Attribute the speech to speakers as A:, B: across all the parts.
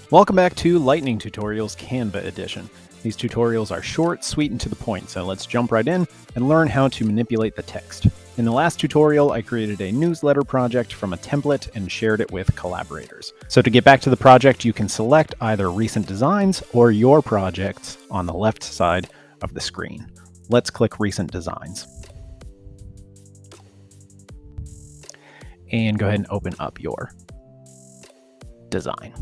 A: Welcome back to Lightning Tutorials Canva Edition. These tutorials are short, sweet, and to the point, so let's jump right in and learn how to manipulate the text. In the last tutorial, I created a newsletter project from a template and shared it with collaborators. So to get back to the project, you can select either recent designs or your projects on the left side of the screen. Let's click Recent Designs. And go ahead and open up your design.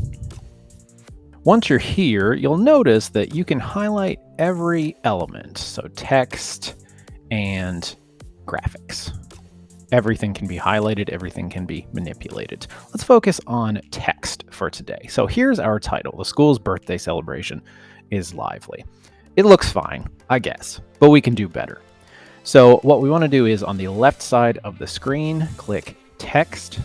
A: Once you're here, you'll notice that you can highlight every element, so text and graphics. Everything can be highlighted, everything can be manipulated. Let's focus on text for today. So here's our title. The school's birthday celebration is lively. It looks fine, I guess, but we can do better. So what we want to do is on the left side of the screen, click text.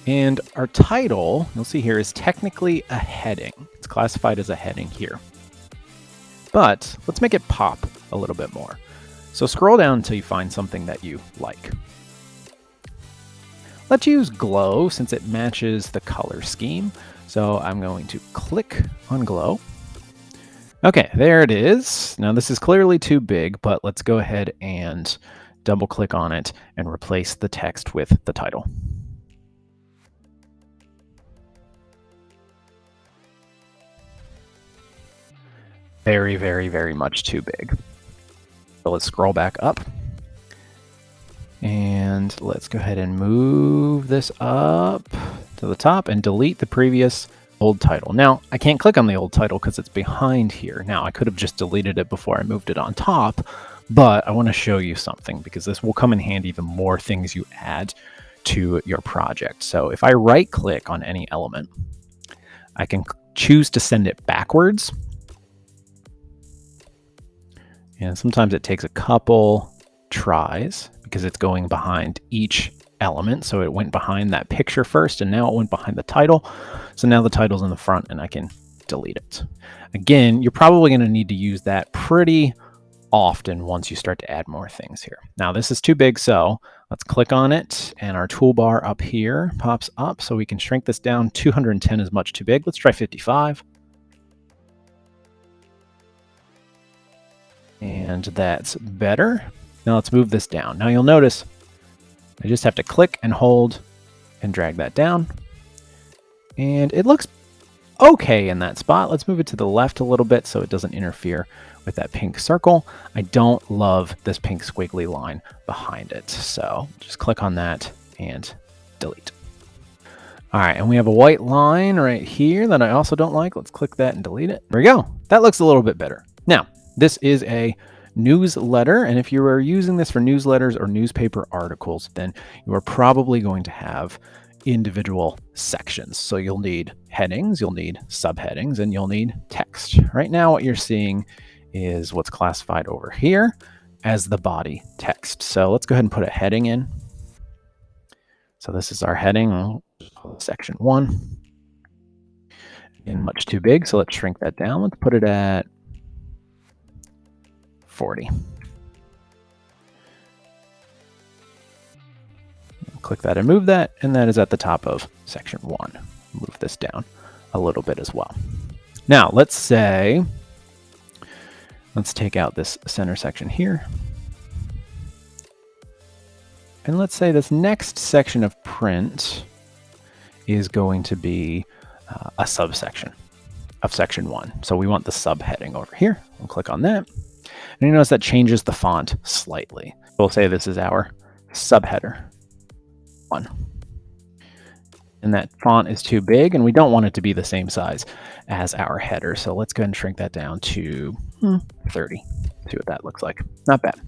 A: And our title, you'll see here, is technically a heading. It's classified as a heading here. But let's make it pop a little bit more. So scroll down until you find something that you like. Let's use glow since it matches the color scheme. So I'm going to click on glow. Okay, there it is. Now this is clearly too big, but let's go ahead and double click on it and replace the text with the title. Very, very, very much too big. So let's scroll back up and let's go ahead and move this up to the top and delete the previous old title. Now I can't click on the old title because it's behind here. Now I could have just deleted it before I moved it on top, but I want to show you something because this will come in handy the more things you add to your project. So if I right click on any element, I can choose to send it backwards. And sometimes it takes a couple tries because it's going behind each element. So it went behind that picture first, and now it went behind the title. So now the title's in the front and I can delete it. Again, you're probably going to need to use that pretty often once you start to add more things here. Now this is too big, so let's click on it and our toolbar up here pops up so we can shrink this down. 210 is much too big. Let's try 55. And that's better. Now let's move this down. Now you'll notice I just have to click and hold and drag that down. And it looks okay in that spot. Let's move it to the left a little bit so it doesn't interfere with that pink circle. I don't love this pink squiggly line behind it. So just click on that and delete. All right, and we have a white line right here that I also don't like. Let's click that and delete it. There we go. That looks a little bit better. Now, this is a newsletter, and if you are using this for newsletters or newspaper articles, then you are probably going to have individual sections. So you'll need headings, you'll need subheadings, and you'll need text. Right now, what you're seeing is what's classified over here as the body text. So let's go ahead and put a heading in. So this is our heading, section 1. Again, much too big, so let's shrink that down. Let's put it at 40. Click that and move that, and that is at the top of section 1. Move this down a little bit as well. Now let's take out this center section here. And let's say this next section of print is going to be a subsection of section 1. So we want the subheading over here. We'll click on that. And you notice that changes the font slightly. We'll say this is our subheader 1. And that font is too big, and we don't want it to be the same size as our header. So let's go ahead and shrink that down to 30. See what that looks like. Not bad.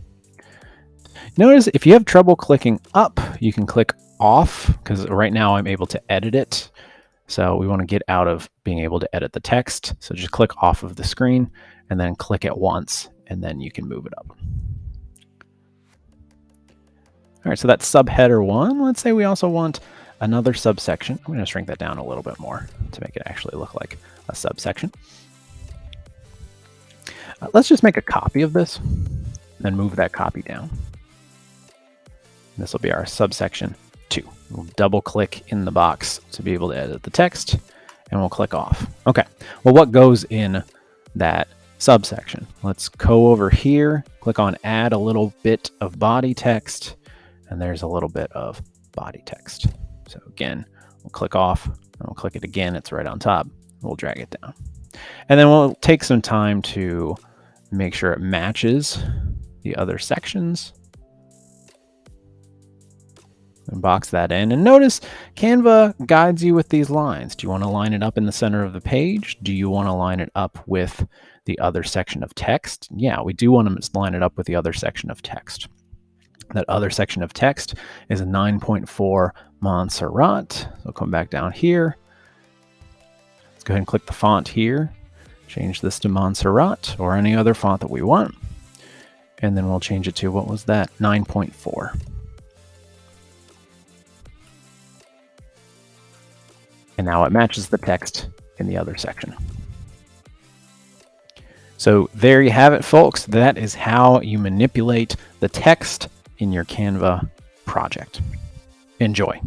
A: Notice if you have trouble clicking up, you can click off, because right now I'm able to edit it. So we want to get out of being able to edit the text. So just click off of the screen and then click it once, and then you can move it up. All right, so that's subheader 1. Let's say we also want another subsection. I'm going to shrink that down a little bit more to make it actually look like a subsection. Let's just make a copy of this and then move that copy down. This will be our subsection 2. We'll double click in the box to be able to edit the text, and we'll click off. Okay, well, what goes in that subsection? Let's go over here, click on add a little bit of body text, and there's a little bit of body text. So again, we'll click off and we'll click it again. It's right on top. We'll drag it down. And then we'll take some time to make sure it matches the other sections. And box that in. And notice Canva guides you with these lines. Do you want to line it up in the center of the page? Do you want to line it up with the other section of text? Yeah, we do want to line it up with the other section of text. That other section of text is a 9.4 Montserrat. So come back down here. Let's go ahead and click the font here. Change this to Montserrat or any other font that we want. And then we'll change it to, what was that? 9.4. And now it matches the text in the other section. So there you have it, folks. That is how you manipulate the text in your Canva project. Enjoy.